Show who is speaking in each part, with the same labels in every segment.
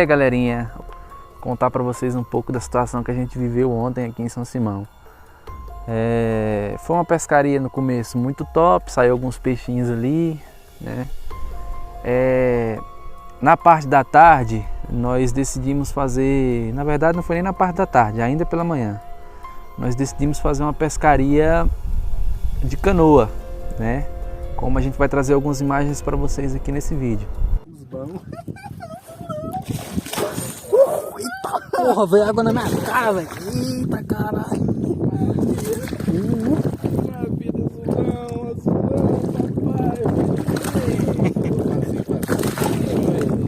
Speaker 1: Galerinha, contar para vocês um pouco da situação que a gente viveu ontem aqui em São Simão. Foi uma pescaria no começo muito top, saiu alguns peixinhos ali, né? Na parte da tarde nós decidimos fazer, na verdade não foi nem na parte da tarde, ainda pela manhã, nós decidimos fazer uma pescaria de canoa, né? Como a gente vai trazer algumas imagens para vocês aqui nesse vídeo.
Speaker 2: Eita porra, veio água na minha cara, velho. Eita caralho.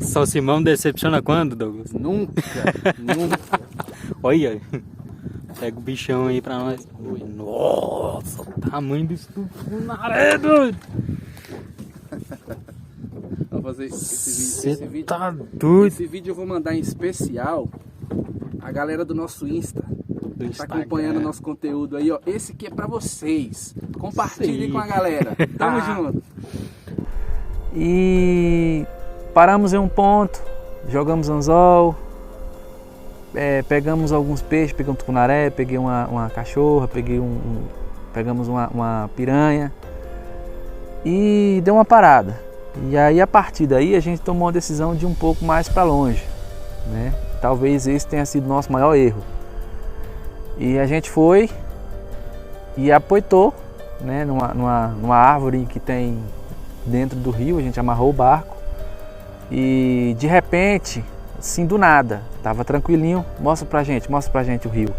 Speaker 2: São Simão decepciona quando, Douglas?
Speaker 1: Nunca.
Speaker 2: Olha, pega o bichão aí pra nós. Nossa, o tamanho disso tudo na areia, doido.
Speaker 1: Vamos fazer esse vídeo.
Speaker 2: Tá doido.
Speaker 1: Esse vídeo eu vou mandar em especial a galera do nosso Insta. Tá acompanhando o nosso conteúdo aí, ó. Esse aqui é pra vocês. Compartilhem com a galera. Tamo junto. E paramos em um ponto, jogamos anzol, pegamos alguns peixes, peguei um tucunaré, peguei uma cachorra, pegamos uma piranha e deu uma parada. E aí a partir daí a gente tomou a decisão de ir um pouco mais para longe, né? Talvez esse tenha sido o nosso maior erro. E a gente foi e apoitou, né, numa árvore que tem dentro do rio. A gente amarrou o barco e de repente, assim do nada, tava tranquilinho. Mostra pra gente o rio.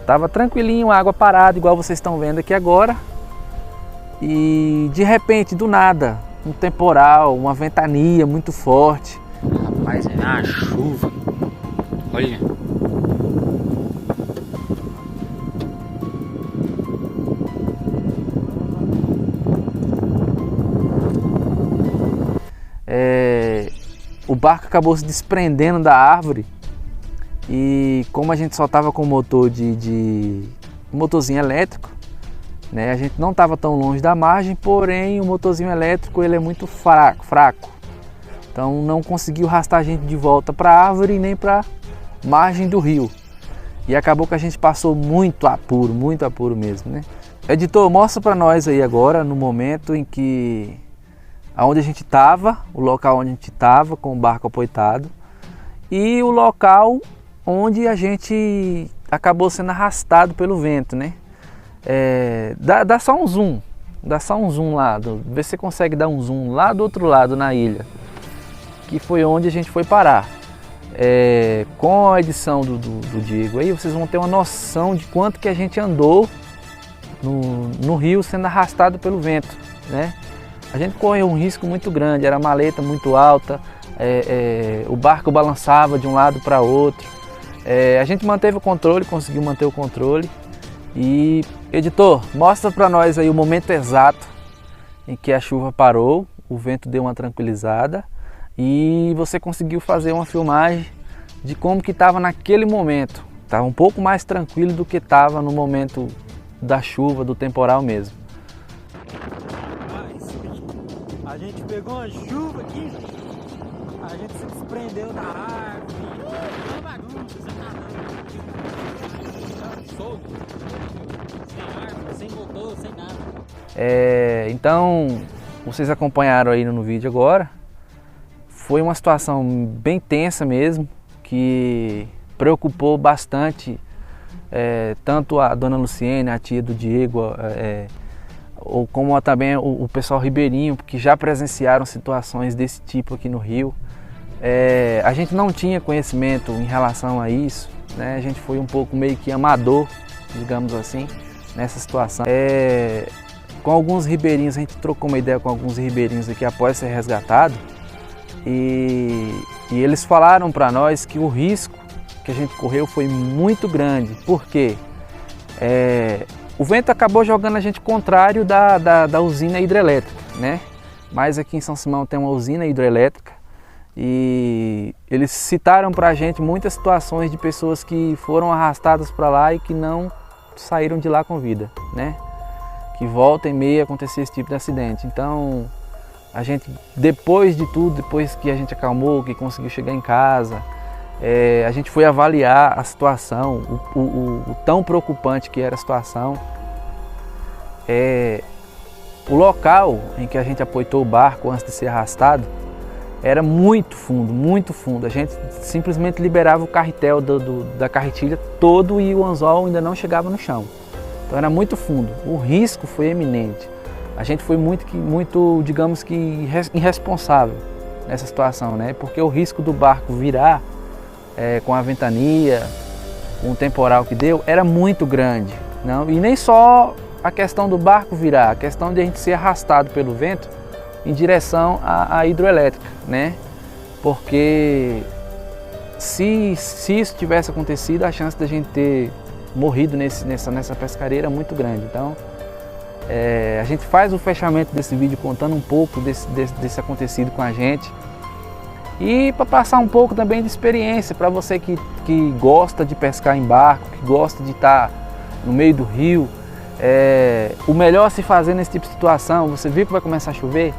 Speaker 1: Tava tranquilinho, água parada, igual vocês estão vendo aqui agora. E de repente, do nada, um temporal, uma ventania muito forte.
Speaker 2: Rapaz, é uma chuva. Olha.
Speaker 1: O barco acabou se desprendendo da árvore e como a gente só estava com motor um motorzinho elétrico, né, a gente não estava tão longe da margem, porém o motorzinho elétrico ele é muito fraco, então não conseguiu arrastar a gente de volta para a árvore nem para a margem do rio, e acabou que a gente passou muito apuro mesmo, né? Editor, mostra para nós aí agora no momento em que aonde a gente estava, o local onde a gente estava com o barco apoitado e o local onde a gente acabou sendo arrastado pelo vento, né? Dá só um zoom lá, vê se você consegue dar um zoom lá do outro lado na ilha, que foi onde a gente foi parar. Com a edição do Diego aí, vocês vão ter uma noção de quanto que a gente andou no rio sendo arrastado pelo vento, né? A gente correu um risco muito grande, era maleta muito alta, o barco balançava de um lado para outro. A gente manteve o controle, conseguiu manter o controle. E, editor, mostra para nós aí o momento exato em que a chuva parou, o vento deu uma tranquilizada e você conseguiu fazer uma filmagem de como que estava naquele momento. Estava um pouco mais tranquilo do que estava no momento da chuva, do temporal mesmo.
Speaker 2: A gente pegou uma chuva aqui, a gente se desprendeu da árvore, uma bagunça, solto, sem árvore, sem motor, sem nada.
Speaker 1: Então, vocês acompanharam aí no vídeo agora, foi uma situação bem tensa mesmo, que preocupou bastante tanto a dona Luciene, a tia do Diego, ou como também o pessoal ribeirinho, que já presenciaram situações desse tipo aqui no rio. A gente não tinha conhecimento em relação a isso, né? A gente foi um pouco meio que amador, digamos assim, nessa situação. Com alguns ribeirinhos, a gente trocou uma ideia com alguns ribeirinhos aqui após ser resgatado, e eles falaram para nós que o risco que a gente correu foi muito grande. Por quê? O vento acabou jogando a gente contrário da usina hidrelétrica, né? Mas aqui em São Simão tem uma usina hidrelétrica e eles citaram para a gente muitas situações de pessoas que foram arrastadas para lá e que não saíram de lá com vida, né? Que volta e meia acontecia esse tipo de acidente. Então A gente, depois de tudo, depois que a gente acalmou, que conseguiu chegar em casa, a gente foi avaliar a situação, o tão preocupante que era a situação. O local em que a gente apoiou o barco antes de ser arrastado era muito fundo, muito fundo. A gente simplesmente liberava o carretel da carretilha todo e o anzol ainda não chegava no chão. Então era muito fundo, o risco foi eminente. A gente foi muito, digamos que, irresponsável nessa situação, né? Porque o risco do barco virar com a ventania, com o temporal que deu, era muito grande. Não? E nem só a questão do barco virar, a questão de a gente ser arrastado pelo vento em direção à hidroelétrica, né? Porque se isso tivesse acontecido, a chance da gente ter morrido nessa pescaria era muito grande. Então, a gente faz o fechamento desse vídeo contando um pouco desse acontecido com a gente e para passar um pouco também de experiência para você que gosta de pescar em barco, que gosta de estar no meio do rio. O melhor a se fazer nesse tipo de situação, você viu que vai começar a chover,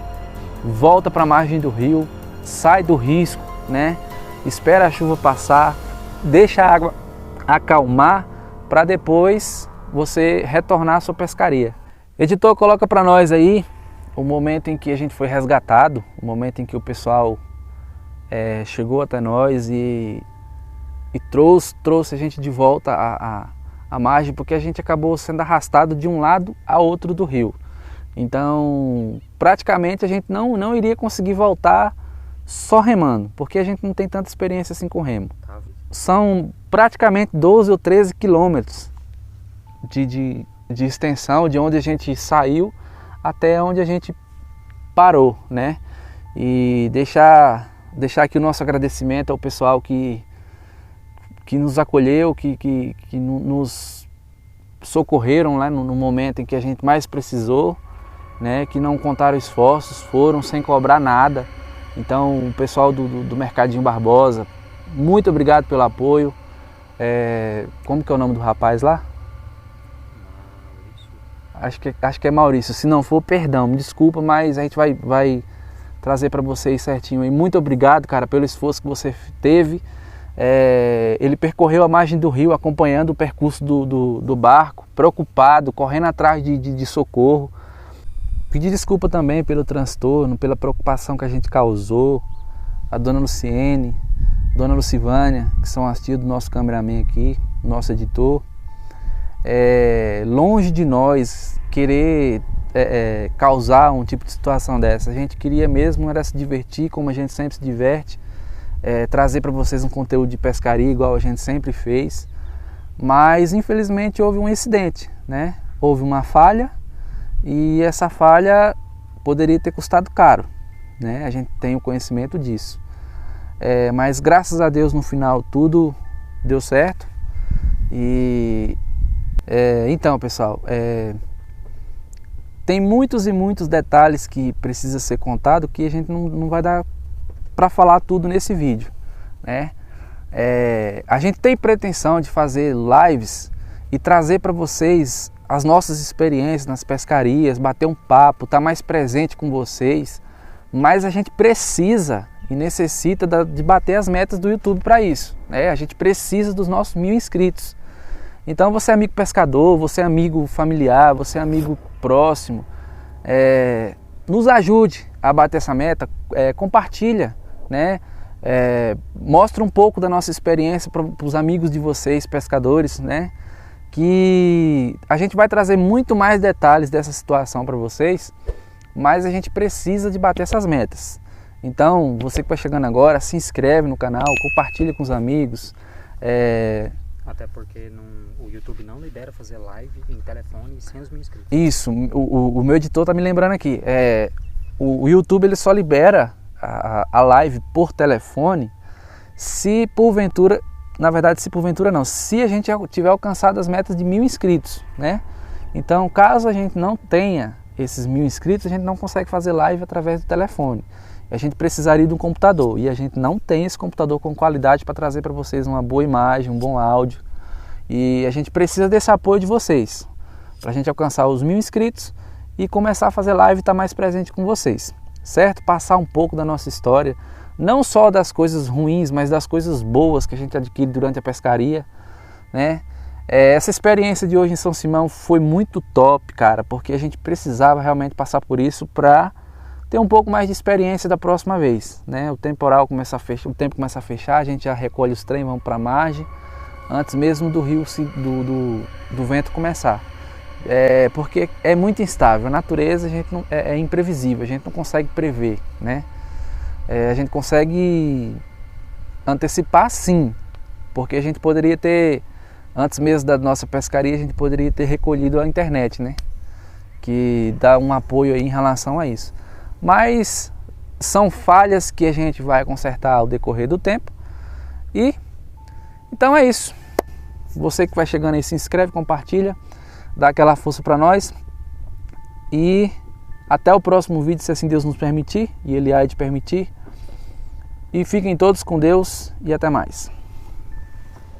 Speaker 1: volta para a margem do rio, sai do risco, né? Espera a chuva passar, deixa a água acalmar para depois você retornar à sua pescaria. Editor, coloca para nós aí o momento em que a gente foi resgatado, o momento em que o pessoal chegou até nós e trouxe a gente de volta à margem, porque a gente acabou sendo arrastado de um lado a outro do rio. Então, praticamente a gente não iria conseguir voltar só remando, porque a gente não tem tanta experiência assim com remo. São praticamente 12 ou 13 quilômetros de extensão, de onde a gente saiu até onde a gente parou, né? E deixar aqui o nosso agradecimento ao pessoal que nos acolheu, que nos socorreram lá no momento em que a gente mais precisou, né? Que não contaram esforços, foram sem cobrar nada. Então, o pessoal do Mercadinho Barbosa, muito obrigado pelo apoio. Como que é o nome do rapaz lá? Acho que é Maurício. Se não for, perdão, me desculpa, mas a gente vai trazer para vocês certinho. E muito obrigado, cara, pelo esforço que você teve. Ele percorreu a margem do rio, acompanhando o percurso do barco, preocupado, correndo atrás de socorro. Pedir desculpa também pelo transtorno, pela preocupação que a gente causou. A dona Luciene, dona Lucivânia, que são as tias do nosso cameraman aqui, nosso editor. Longe de nós querer causar um tipo de situação dessa. A gente queria mesmo era se divertir, como a gente sempre se diverte, trazer para vocês um conteúdo de pescaria igual a gente sempre fez. Mas infelizmente houve um incidente, né? Houve uma falha e essa falha poderia ter custado caro, né? A gente tem o conhecimento disso. Mas graças a Deus no final tudo deu certo. E então, pessoal, tem muitos e muitos detalhes que precisa ser contado que a gente não vai dar para falar tudo nesse vídeo, né? A gente tem pretensão de fazer lives e trazer para vocês as nossas experiências nas pescarias, bater um papo, estar mais presente com vocês, mas a gente precisa e necessita de bater as metas do YouTube para isso, né? A gente precisa dos nossos 1000 inscritos. Então você é amigo pescador, você é amigo familiar, você é amigo próximo, nos ajude a bater essa meta, compartilha, né? Mostra um pouco da nossa experiência para os amigos de vocês, pescadores, né? Que a gente vai trazer muito mais detalhes dessa situação para vocês, mas a gente precisa de bater essas metas. Então, você que vai chegando agora, se inscreve no canal, compartilha com os amigos.
Speaker 2: Até porque o YouTube não libera fazer live em telefone sem os 1000 inscritos.
Speaker 1: Isso, o meu editor está me lembrando aqui. O YouTube ele só libera a live por telefone se porventura, na verdade se porventura não, se a gente tiver alcançado as metas de 1000 inscritos, né? Então, caso a gente não tenha esses 1000 inscritos, a gente não consegue fazer live através do telefone. A gente precisaria de um computador e a gente não tem esse computador com qualidade para trazer para vocês uma boa imagem, um bom áudio. E a gente precisa desse apoio de vocês para a gente alcançar os 1000 inscritos e começar a fazer live e estar mais presente com vocês, certo? Passar um pouco da nossa história, não só das coisas ruins, mas das coisas boas que a gente adquire durante a pescaria, né? Essa experiência de hoje em São Simão foi muito top, cara, porque a gente precisava realmente passar por isso para ter um pouco mais de experiência da próxima vez, né? O temporal começa a fechar, o tempo começa a fechar, a gente já recolhe os trem, vamos para a margem, antes mesmo do rio, do vento começar. Porque é muito instável, a natureza a gente não, é imprevisível, a gente não consegue prever, né? A gente consegue antecipar sim, porque a gente poderia ter, antes mesmo da nossa pescaria, a gente poderia ter recolhido a internet, né? Que dá um apoio aí em relação a isso. Mas são falhas que a gente vai consertar ao decorrer do tempo. E então é isso. Você que vai chegando aí, se inscreve, compartilha, dá aquela força para nós. E até o próximo vídeo, se assim Deus nos permitir, e Ele há de permitir. E fiquem todos com Deus e até mais.